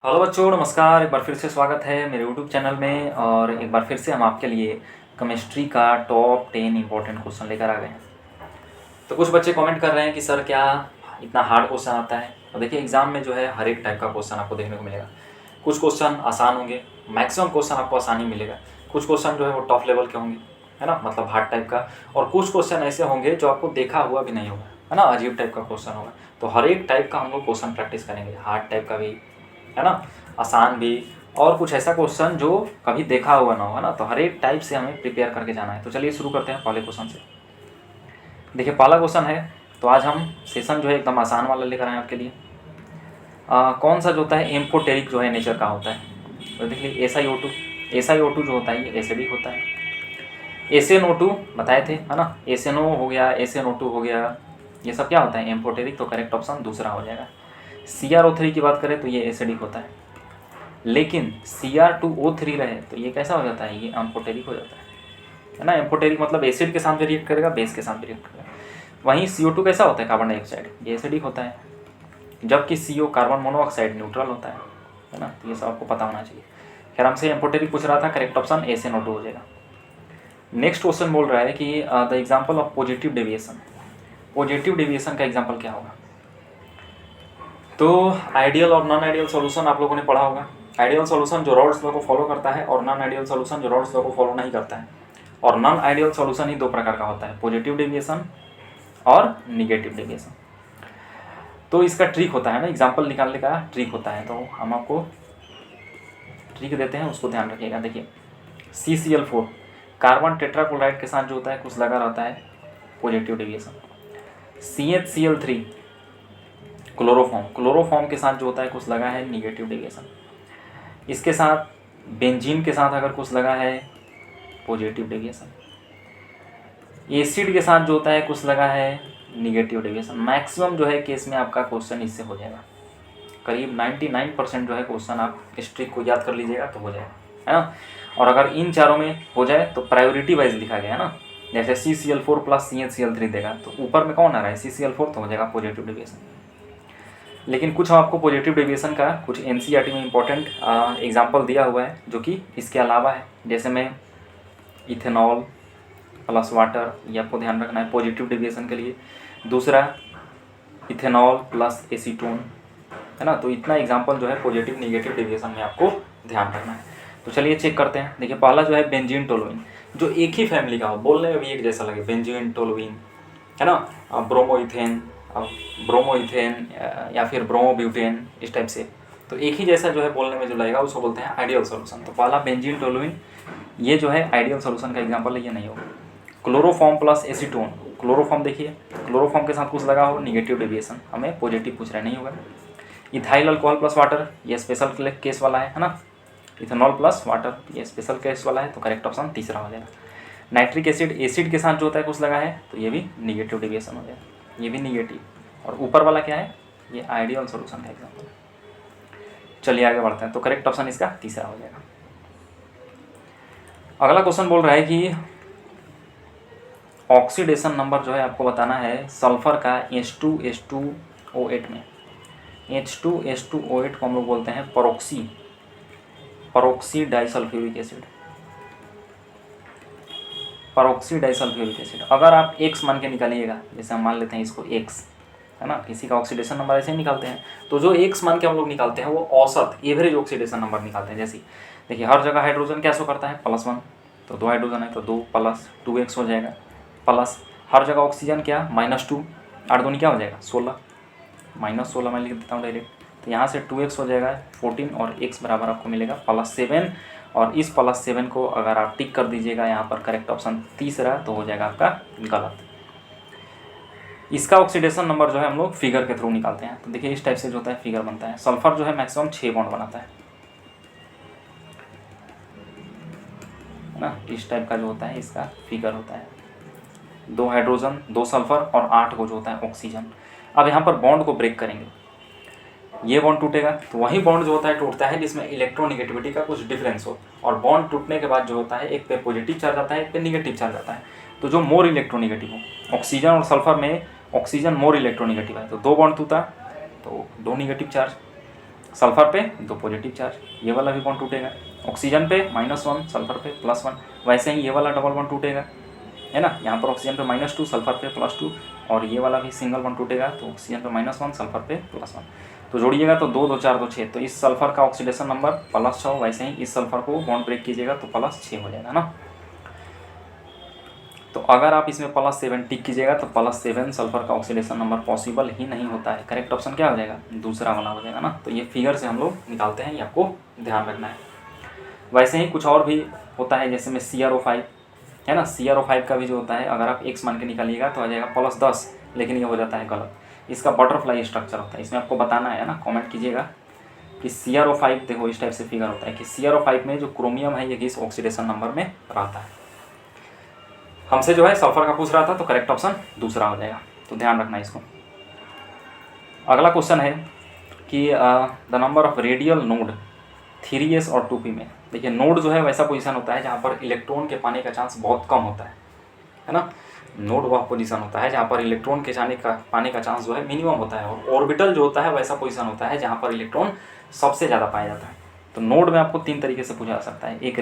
Hello बच्चों, नमस्कार। एक बार फिर से स्वागत है मेरे यूट्यूब चैनल में। और एक बार फिर से हम आपके लिए केमिस्ट्री का टॉप 10 इंपॉर्टेंट क्वेश्चन लेकर आ गए हैं। तो कुछ बच्चे कमेंट कर रहे हैं कि सर क्या इतना हार्ड क्वेश्चन आता है। तो देखिए, एग्जाम में जो है हर एक टाइप का क्वेश्चन आपको देखने को मिलेगा। कुछ क्वेश्चन आसान होंगे, मैक्सिमम क्वेश्चन आपको आसानी मिलेगा। कुछ क्वेश्चन जो है वो टॉप लेवल के होंगे, है ना, मतलब हार्ड टाइप का। और कुछ क्वेश्चन ऐसे होंगे जो आपको देखा हुआ भी नहीं होगा, है ना, अजीब टाइप का क्वेश्चन होगा। तो हर एक टाइप का हम लोग क्वेश्चन प्रैक्टिस करेंगे, हार्ड टाइप का भी, है ना, आसान भी, और कुछ ऐसा क्वेश्चन जो कभी देखा हुआ ना होगा ना। तो हर एक टाइप से हमें प्रिपेयर करके जाना है। तो चलिए शुरू करते हैं पहले क्वेश्चन से। देखिए, पहला क्वेश्चन है, तो आज हम सेशन जो है एकदम आसान वाला लेकर आए हैं आपके लिए। कौन सा जो होता है एम्फोटेरिक जो है नेचर का होता है। तो देखिए, SiO2 जो होता है ये एसिडिक होता है। SnO2 बताए थे, है ना, SnO हो गया, SnO2 हो गया, ये सब क्या होता है एम्फोटेरिक। तो करेक्ट ऑप्शन दूसरा हो जाएगा। CrO3 की बात करें तो ये एसिडिक होता है, लेकिन Cr2O3 रहे तो ये कैसा हो जाता है, ये एम्फोटेरिक हो जाता है ना। एम्फोटेरिक मतलब एसिड के साथ भी रिएक्ट करेगा, बेस के साथ भी रिएक्ट करेगा। वहीं CO2 कैसा होता है, कार्बन डाइऑक्साइड, ये एसिडिक होता है, जबकि CO कार्बन मोनोऑक्साइड न्यूट्रल होता है ना। तो ये सब आपको पता होना चाहिए। खैर, हमसे एम्फोटेरिक पूछ रहा था, करेक्ट ऑप्शन SnO2 हो जाएगा। नेक्स्ट क्वेश्चन बोल रहा है कि the example of positive deviation. Positive deviation का एग्जाम्पल क्या होगा। तो आइडियल और नॉन आइडियल सॉल्यूशन आप लोगों ने पढ़ा होगा। आइडियल सॉल्यूशन जो रॉल्स लॉ को फॉलो करता है, और नॉन आइडियल सॉल्यूशन जो रॉल्स लॉ को फॉलो नहीं करता है। और नॉन आइडियल सॉल्यूशन ही दो प्रकार का होता है, पॉजिटिव डेविएशन और निगेटिव डेविएशन। तो इसका ट्रिक होता है ना, एग्जाम्पल निकालने का ट्रिक होता है। तो हम आपको ट्रिक देते हैं, उसको ध्यान रखिएगा। देखिए, CCl4 कार्बन टेट्राक्लोराइड के साथ जो होता है कुछ लगा रहता है, पॉजिटिव डेविएशन। CHCl3 क्लोरोफॉर्म के साथ जो होता है कुछ लगा है, निगेटिव डेविएशन। इसके साथ बेंजीन के साथ अगर कुछ लगा है, पॉजिटिव डेविएशन। एसिड के साथ जो होता है कुछ लगा है, निगेटिव डेविएशन। मैक्सिमम जो है केस में आपका क्वेश्चन इससे हो जाएगा। करीब 99% जो है क्वेश्चन आप इस ट्रिक को याद कर लीजिएगा तो हो जाएगा, है ना। और अगर इन चारों में हो जाए तो प्रायोरिटी वाइज लिखा गया है ना। जैसे CCl4 प्लस CHCl3 देगा तो ऊपर में कौन आ रहा है, CCl4, तो हो जाएगा पॉजिटिव डेविएशन। लेकिन कुछ हम आपको पॉजिटिव डेविएशन का कुछ NCERT में इंपॉर्टेंट एग्जांपल दिया हुआ है जो कि इसके अलावा है। जैसे में इथेनॉल प्लस वाटर, ये आपको ध्यान रखना है पॉजिटिव डेविएशन के लिए। दूसरा इथेनॉल प्लस एसीटोन, है ना। तो इतना एग्जांपल जो है पॉजिटिव निगेटिव डेविएशन में आपको ध्यान रखना है। तो चलिए चेक करते हैं। देखिए, पहला जो है बेंजीन टोलुइन, जो एक ही फैमिली का हो, बोलने में भी एक जैसा लगे, बेंजीन टोलुइन, है ना। ब्रोमोइथेन, ब्रोमोइथेन या फिर ब्रोमोब्यूटेन, इस टाइप से। तो एक ही जैसा जो है बोलने में जो लगेगा उसको बोलते हैं आइडियल सॉल्यूशन। तो पहला बेंजीन टोलुइन, ये जो है आइडियल सॉल्यूशन का एग्जांपल है, ये नहीं होगा। क्लोरोफॉर्म प्लस एसीटोन, क्लोरोफॉर्म देखिए, क्लोरोफॉर्म के साथ कुछ लगा हो, निगेटिव डेविएशन, हमें पॉजिटिव पूछ रहा नहीं होगा। इथाइल अल्कोहल प्लस वाटर, ये स्पेशल केस वाला है ना। इथेनॉल प्लस वाटर, ये स्पेशल केस वाला है, तो करेक्ट ऑप्शन तीसरा हो जाएगा। नाइट्रिक एसिड, एसिड के साथ जो होता है कुछ लगा है, तो ये भी निगेटिव डेविएशन हो जाएगा, ये भी निगेटिव। और ऊपर वाला क्या है, ये आइडियल सॉल्यूशन का एग्जांपल। चलिए आगे बढ़ते हैं। तो करेक्ट ऑप्शन इसका तीसरा हो जाएगा। अगला क्वेश्चन बोल रहा है कि ऑक्सीडेशन नंबर जो है आपको बताना है सल्फर का H2SO8 में। H2SO8 को हम लोग बोलते हैं peroxy disulphuric acid. Peroxy disulphuric acid अगर आप X मान के निकालिएगा, जैसे हम मान लेते हैं इसको X, है ना, किसी का ऑक्सीडेशन नंबर ऐसे ही निकालते हैं। तो जो X मान के हम लोग निकालते हैं वो औसत एवरेज ऑक्सीडेशन नंबर निकालते हैं। जैसे देखिए, हर जगह हाइड्रोजन क्या शो करता है, +1, तो 2 हाइड्रोजन है तो 2 प्लस 2x हो जाएगा। प्लस हर जगह ऑक्सीजन क्या, -2, 8 दूनी क्या हो जाएगा 16, -16 मैं लिख देता हूँ डायरेक्ट। तो यहाँ से 2x हो जाएगा 14, और x बराबर आपको मिलेगा +7। और इस +7 को अगर आप टिक कर दीजिएगा यहाँ पर करेक्ट ऑप्शन तीसरा, तो हो जाएगा आपका गलत। इसका ऑक्सीडेशन नंबर जो है हम लोग फिगर के थ्रू निकालते हैं। तो देखिए, इस टाइप से जो होता है फिगर बनता है। सल्फर जो है मैक्सिमम 6 बॉन्ड बनाता है ना। इस टाइप का जो होता है इसका फिगर होता है, 2 हाइड्रोजन, 2 सल्फर और 8 को जो होता है ऑक्सीजन। अब यहाँ पर बॉन्ड को ब्रेक करेंगे, ये बॉन्ड टूटेगा, तो वही बॉन्ड जो होता है टूटता है जिसमें इलेक्ट्रोनिगेटिविटी का कुछ डिफरेंस हो। और बॉन्ड टूटने के बाद जो होता है एक पे पॉजिटिव चार्ज आता है, एक पे निगेटिव चार्ज आता है। तो जो मोर इलेक्ट्रोनिगेटिव हो, ऑक्सीजन और सल्फर में ऑक्सीजन मोर इलेक्ट्रोनिगेटिव है, तो 2 बॉन्ड टूटा तो 2 निगेटिव चार्ज। सल्फर पे 2 पॉजिटिव चार्ज, ये वाला भी बॉन्ड टूटेगा। ऑक्सीजन पे -1, सल्फर पे +1। वैसे ही ये वाला डबल बॉन्ड टूटेगा, है ना। यहाँ पर ऑक्सीजन पे -2, सल्फर पे +2, और ये वाला भी सिंगल बॉन्ड टूटेगा, तो ऑक्सीजन पे -1, सल्फर पे +1। तो जोड़िएगा तो 2 2 4 2 6, तो इस सल्फर का ऑक्सीडेशन नंबर +6। वैसे ही इस सल्फर को बॉन्ड ब्रेक कीजिएगा तो +6 हो जाएगा ना। तो अगर आप इसमें +7 टिक कीजिएगा तो +7 सल्फर का ऑक्सीडेशन नंबर पॉसिबल ही नहीं होता है। करेक्ट ऑप्शन क्या हो जाएगा? दूसरा वाला हो जाएगा ना। तो ये फिगर से हम लोग निकालते हैं, ये आपको ध्यान रखना है। वैसे ही कुछ और भी होता है, जैसे में CrO5 है ना, CrO5 का भी जो होता है, अगर आप x मान के निकालिएगा तो आ जाएगा +10, लेकिन ये हो जाता है गलत। इसका बटरफ्लाई स्ट्रक्चर होता है, इसमें आपको बताना है ना, कमेंट कीजिएगा कि CrO5 देखो इस टाइप से फिगर होता है कि CrO5 में जो क्रोमियम है ये किस ऑक्सीडेशन नंबर में रहता है। हमसे जो है सल्फर का पूछ रहा था, तो करेक्ट ऑप्शन दूसरा हो जाएगा, तो ध्यान रखना इसको। अगला क्वेश्चन है कि the number of radial node 3s और 2p में। देखिए नोड जो है वैसा पोजीशन होता है जहाँ पर इलेक्ट्रॉन के पाने का चांस बहुत कम होता है ना। नोड वह पोजीशन होता है जहाँ पर इलेक्ट्रॉन के पाने का चांस जो है मिनिमम होता है, और ऑर्बिटल जो होता है वैसा पोजीशन होता है जहाँ पर इलेक्ट्रॉन सबसे ज़्यादा पाया जाता है। तो नोड में आपको 3 तरीके से पूछा जा सकता है, एक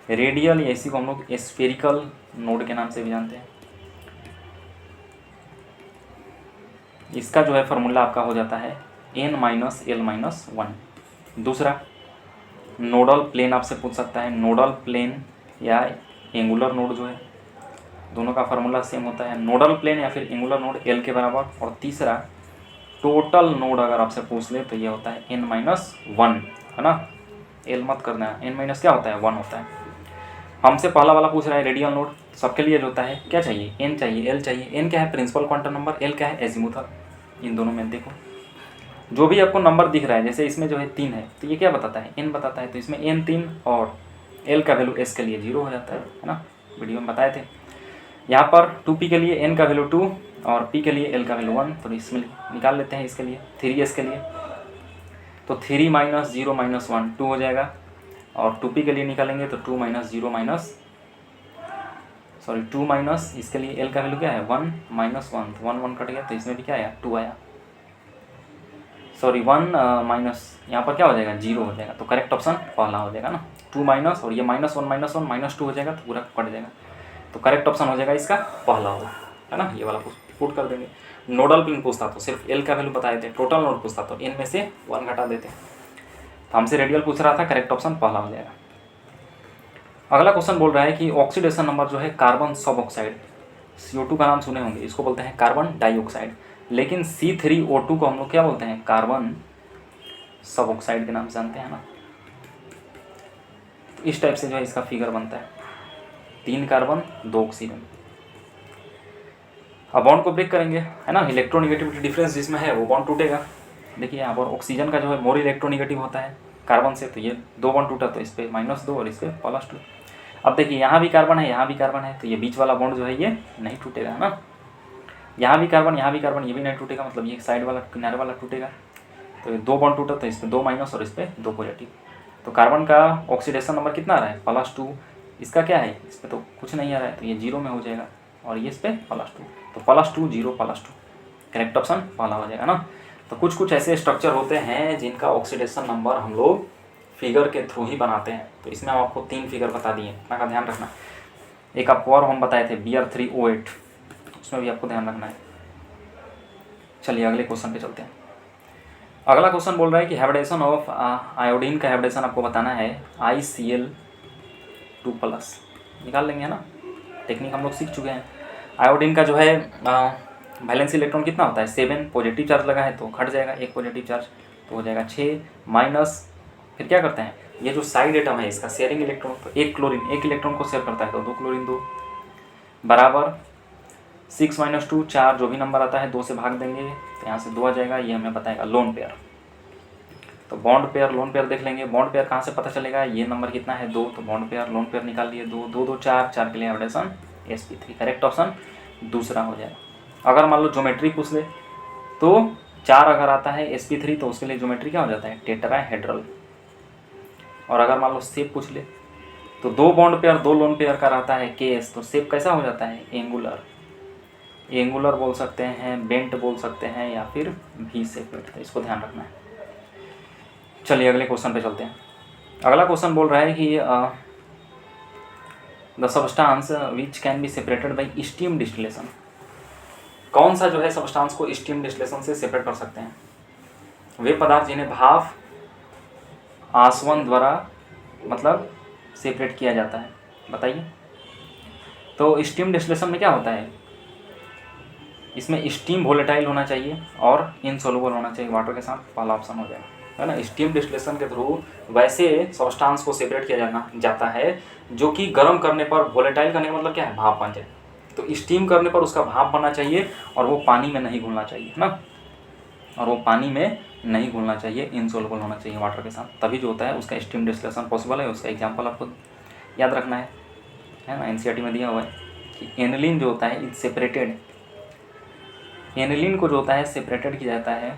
रेडियल या इसी को हम लोग स्फेरिकल नोड के नाम से भी जानते हैं। इसका जो है फार्मूला आपका हो जाता है n-l-1। दूसरा नोडल प्लेन आपसे पूछ सकता है, नोडल प्लेन या एंगुलर नोड जो है, दोनों का फार्मूला सेम होता है, नोडल प्लेन या फिर एंगुलर नोड l के बराबर। और तीसरा टोटल नोड अगर आपसे पूछ ले तो ये होता है n-1, है ना। l मत करना है, n- क्या होता है 1 होता है। हमसे पहला वाला पूछ रहा है रेडियल नोड, सबके लिए जो होता है क्या चाहिए, n चाहिए, l चाहिए। n क्या है? Principal quantum number. l क्या है? एजीमुथल। इन दोनों में देखो जो भी आपको नंबर दिख रहा है, जैसे इसमें जो है 3 है तो ये क्या बताता है? n बताता है। तो इसमें n 3 और l का वैल्यू s के लिए 0 हो जाता है ना, वीडियो में बताए थे। यहाँ पर 2p के लिए n का वैल्यू 2 और p के लिए l का वैल्यू 1, तो इसमें निकाल लेते हैं इसके लिए 3s के लिए। तो 3 - 0 - 1 2 हो जाएगा, और 2p के लिए निकालेंगे तो 2 - 0 - 2 इसके लिए l का वैल्यू क्या है 1 - 1, तो 1 1 कट गया, तो इसमें भी क्या आया 2 आया। 1 माइनस यहाँ पर क्या हो जाएगा 0 हो जाएगा, तो करेक्ट ऑप्शन पहला हो जाएगा ना। 2 माइनस और ये -1 -1 -2 हो जाएगा, तो पूरा कट जाएगा, तो करेक्ट ऑप्शन हो जाएगा इसका पहला होगा, है ना। ये वाला पुट कर देंगे। नोडल प्लेन पूछता तो सिर्फ l का वैल्यू बताए थे, टोटल नोड पूछता तो n में से 1 घटा देते। तो हमसे रेडियल पूछ रहा था, करेक्ट ऑप्शन पहला हो जाएगा। अगला क्वेश्चन बोल रहा है कि ऑक्सीडेशन नंबर जो है कार्बन सब ऑक्साइड, CO2 का नाम सुने होंगे, इसको बोलते हैं कार्बन डाइऑक्साइड, लेकिन C3O2 को हम लोग क्या बोलते हैं? कार्बन सब ऑक्साइड के नाम से जानते हैं ना। इस टाइप से जो है इसका फिगर बनता है, 3 कार्बन 2 ऑक्सीजन। अब बॉन्ड को ब्रेक करेंगे, है ना, इलेक्ट्रोनिगेटिविटी डिफरेंस जिसमें है वो बॉन्ड टूटेगा। देखिए यहाँ पर ऑक्सीजन का जो है मोर इलेक्ट्रोनिगेटिव होता है कार्बन से, तो ये 2 बॉन्ड टूटा, तो इस पर -2 और इस पर +2। अब देखिए यहाँ भी कार्बन है, यहाँ भी कार्बन है, तो ये बीच वाला बॉन्ड जो है ये नहीं टूटेगा, है ना। यहाँ भी कार्बन, यहाँ भी कार्बन, ये भी नहीं टूटेगा, मतलब ये साइड वाला किनारे वाला टूटेगा। तो ये 2 बॉन्ड टूटा, तो इस पर 2 माइनस और इस पर 2 पॉजिटिव। तो कार्बन का ऑक्सीडेशन नंबर कितना आ रहा है? +2। इसका क्या है? इस पर तो कुछ नहीं आ रहा है, तो ये 0 में हो जाएगा, और ये इस पर +2, तो +2 0 +2 करेक्ट ऑप्शन पहला हो जाएगा ना। तो कुछ कुछ ऐसे स्ट्रक्चर होते हैं जिनका ऑक्सीडेशन नंबर हम लोग फिगर के थ्रू ही बनाते हैं। तो इसमें हम आपको 3 फिगर बता दिए, इतना का ध्यान रखना। एक आपको और हम बताए थे Br3O8, उसमें भी आपको ध्यान रखना है। चलिए अगले क्वेश्चन पे चलते हैं। अगला क्वेश्चन बोल रहा है कि हैबिटेशन ऑफ आयोडीन का हैबिटेशन आपको बताना है ICl2+। निकाल लेंगे, है ना, टेक्निक हम लोग सीख चुके हैं। आयोडीन का जो है वैलेंसी इलेक्ट्रॉन कितना होता है? 7, पॉजिटिव चार्ज लगा है तो घट जाएगा 1 पॉजिटिव चार्ज, तो हो जाएगा 6 माइनस, फिर क्या करते हैं, ये जो साइड एटम है इसका शेयरिंग इलेक्ट्रॉन, तो 1 क्लोरीन 1 इलेक्ट्रॉन को शेयर करता है, तो 2 क्लोरीन 2 बराबर 6 - 2 4, जो भी नंबर आता है 2 से भाग देंगे, तो यहाँ से 2 आ जाएगा, ये हमें बताएगा लोन पेयर। तो बॉन्ड पेयर लोन पेयर देख लेंगे, बॉन्ड पेयर कहाँ से पता चलेगा? ये नंबर कितना है 2, तो बॉन्ड पेयर लोन पेयर निकाल लिए 2 2 2 4 4 के लिए हैबिटेशन sp3, करेक्ट ऑप्शन दूसरा हो जाएगा। अगर मान लो ज्योमेट्री पूछ ले तो 4 अगर आता है sp3 तो उसके लिए ज्योमेट्री क्या हो जाता है? टेट्राहेड्रल। और अगर मान लो शेप पूछ ले तो 2 बॉन्ड पेयर 2 लोन पेयर का रहता है केस, तो शेप कैसा हो जाता है? एंगुलर बोल सकते हैं, बेंट बोल सकते हैं, या फिर वी शेप, तो इसको ध्यान रखना है। चलिए अगले क्वेश्चन पे चलते हैं। अगला क्वेश्चन बोल रहा है कि the substance which can be separated by steam distillation. कौन सा जो है सब्सटेंस को स्टीम डिस्टिलेशन से सेपरेट कर सकते हैं? वे पदार्थ जिन्हें भाप आसवन द्वारा मतलब सेपरेट किया जाता है, बताइए। तो स्टीम डिस्टिलेशन में क्या होता है, इसमें स्टीम वोलेटाइल होना चाहिए और इनसोल्युबल होना चाहिए वाटर के साथ, पहला ऑप्शन हो जाएगा, है ना। स्टीम डिस्टिलेशन के थ्रू वैसे सब्सटेंस को सेपरेट किया जाता है जो कि गर्म करने पर, वोलेटाइल करने का मतलब क्या है, भाप बन जाए। तो स्टीम करने पर उसका भाप बनना चाहिए और वो पानी में नहीं घुलना चाहिए, है ना, और वो पानी में नहीं घुलना चाहिए, इनसोल्युबल होना चाहिए वाटर के साथ, तभी जो होता है उसका स्टीम डिस्टिलेशन पॉसिबल है। उसका एग्जांपल आपको याद रखना है ना, एनसीईआरटी में दिया हुआ है कि एनिलीन जो होता है इट्स सेपरेटेड, एनिलीन को जो होता है सेपरेटेड किया जाता है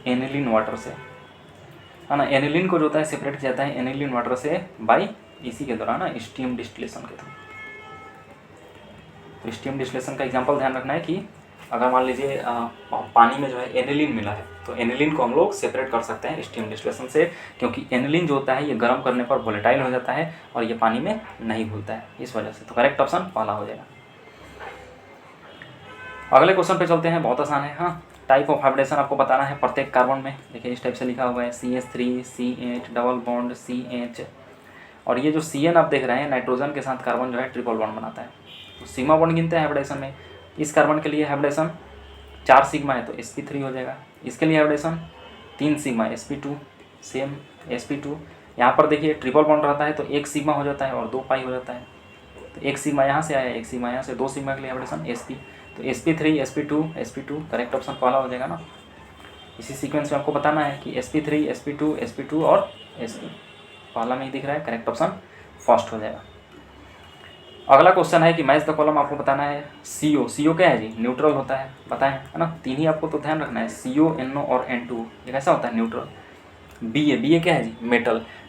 एनिलीन वाटर से, है ना। एनिलीन को जो होता है सेपरेट किया जाता है एनिलीन वाटर से बाई इसी के दौरान ना स्टीम डिस्टिलेशन के थ्रू। तो स्टीम डिस्टिलेशन का एग्जांपल ध्यान रखना है कि अगर मान लीजिए पानी में जो है एनिलीन मिला है तो एनिलीन को हम लोग सेपरेट कर सकते हैं स्टीम डिस्टिलेशन से, क्योंकि एनिलीन जो होता है ये गर्म करने पर वोलेटाइल हो जाता है और ये पानी में नहीं घुलता है, इस वजह से। तो करेक्ट ऑप्शन पहला हो जाएगा। अगले क्वेश्चन पे चलते हैं, बहुत आसान है। हाँ, टाइप ऑफ हाइब्रिडेशन आपको बताना है प्रत्येक कार्बन में। देखिए इस टाइप से लिखा हुआ है CH3 CH double bond CH, और ये जो CN आप देख रहे हैं नाइट्रोजन के साथ कार्बन जो है ट्रिपल बॉन्ड बनाता है। तो सिग्मा बॉन्ड गिनते हैं हाइब्रिडेशन में। इस कार्बन के लिए हाइब्रिडेशन 4 सिग्मा है तो sp3 हो जाएगा। इसके लिए hybridisation 3 sigma sp2, same sp2। यहाँ पर देखिए ट्रिपल बॉन्ड रहता है तो 1 सिग्मा हो जाता है और 2 पाई हो जाता है। तो 1 सिग्मा यहाँ से आया, 1 सिग्मा यहाँ से, 2 सिग्मा के लिए हाइब्रिडेशन sp। तो sp3 sp2 करेक्ट ऑप्शन पहला हो जाएगा ना। इसी सीक्वेंस में आपको बताना है कि sp3 sp2 और sp, पहला में ही दिख रहा है, करेक्ट ऑप्शन फर्स्ट हो जाएगा। अगला क्वेश्चन है कि मैच द कॉलम, आपको बताना है CO क्या है जी, न्यूट्रल होता है, बताएं, है ना। 3 ही आपको तो ध्यान रखना है, CO NO और N2, ये कैसा होता है, न्यूट्रल। BA क्या है जी,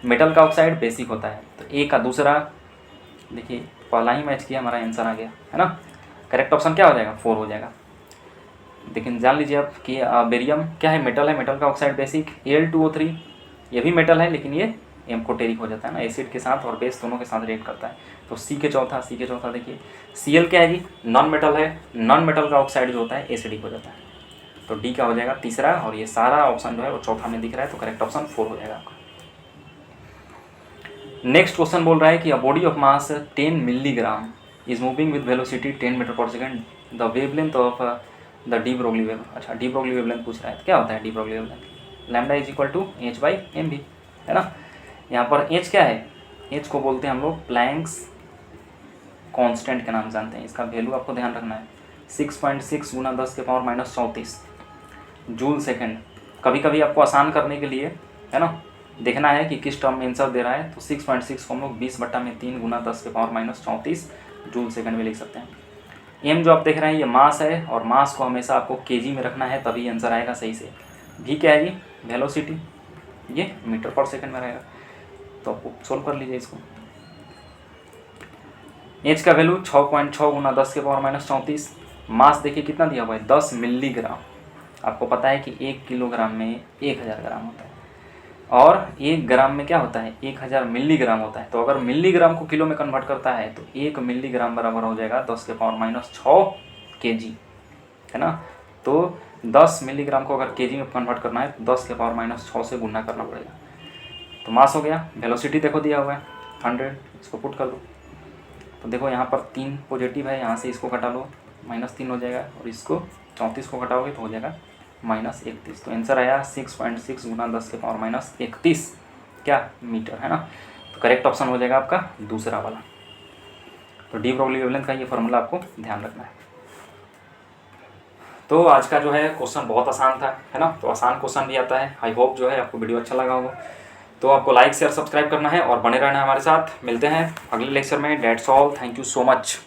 मेटल का ऑक्साइड बेसिक होता है। तो A का दूसरा, देखिए पहला ही मैच किया, हमारा आंसर आ गया, है ना। करेक्ट ऑप्शन क्या हो जाएगा, 4 हो जाएगा। लेकिन जान लीजिए आप कि बेरियम क्या है, मेटल है, मेटल का ऑक्साइड बेसिक। Al2O3 ये भी मेटल है लेकिन ये एम्फोटेरिक हो जाता है ना, एसिड के साथ और बेस दोनों के साथ रिएक्ट करता है। तो सी के चौथा देखिए Cl क्या है जी, नॉन मेटल है, नॉन मेटल का ऑक्साइड जो होता है एसिडिक हो जाता है। तो डी का हो जाएगा तीसरा, और ये सारा ऑप्शन जो है वो चौथा में दिख रहा है, तो करेक्ट ऑप्शन 4 हो जाएगा आपका। नेक्स्ट क्वेश्चन बोल रहा है कि a body of mass 10 milligram is moving with velocity 10 metre per second, the wavelength of the de Broglie wave. अच्छा, डी ब्रोगली वेवलेंथ पूछ रहा है, तो क्या होता है de Broglie wavelength, lambda is equal to h/mv, है ना। यहाँ पर h क्या है, h को बोलते हैं हम लोग प्लैंक्स कांस्टेंट के नाम जानते हैं। इसका वैल्यू आपको ध्यान रखना है 6.6 गुना 10⁻34 जूल सेकेंड। कभी कभी आपको आसान करने के लिए, है ना, देखना है कि किस टर्म में आंसर दे रहा है, तो 6.6 को हम लोग 20/3 गुना 10⁻34 जूल सेकेंड में लिख सकते हैं। एम जो आप देख रहे हैं ये मास है, और मास को हमेशा आपको केजी में रखना है तभी आंसर आएगा सही से। भी क्या है जी, वेलोसिटी, ये मीटर पर सेकंड में रहेगा। तो आप सोल्व कर लीजिए इसको। एच का वैल्यू 6.6 गुना 10⁻34, मास देखिए कितना दिया हुआ है 10 मिलीग्राम। आपको पता है कि 1 किलोग्राम में 1000 ग्राम होता है, और 1 ग्राम में क्या होता है 1000 मिलीग्राम होता है। तो अगर मिलीग्राम को किलो में कन्वर्ट करता है तो 1 मिलीग्राम बराबर हो जाएगा 10⁻6 kg, है ना। तो 10 मिलीग्राम को अगर केजी में कन्वर्ट करना है तो 10⁻6 से गुना करना पड़ेगा। तो मास हो गया। वेलोसिटी देखो दिया हुआ है 100, इसको पुट कर दो। तो देखो यहाँ पर 3 पॉजिटिव है, यहाँ से इसको घटा लो, -3 हो जाएगा, और इसको 34 को घटाओगे तो हो जाएगा -31। तो आंसर आया 6.6 गुना 10⁻31 क्या मीटर, है ना। तो करेक्ट ऑप्शन हो जाएगा आपका दूसरा वाला। तो डी ब्रोगली वेवलेंथ का ये फॉर्मूला आपको ध्यान रखना है। तो आज का जो है क्वेश्चन बहुत आसान था, है ना। तो आसान क्वेश्चन भी आता है। आई होप जो है आपको वीडियो अच्छा लगा होगा। तो आपको लाइक शेयर सब्सक्राइब करना है और बने रहना है हमारे साथ। मिलते हैं अगले लेक्चर में। That's all, thank you so much.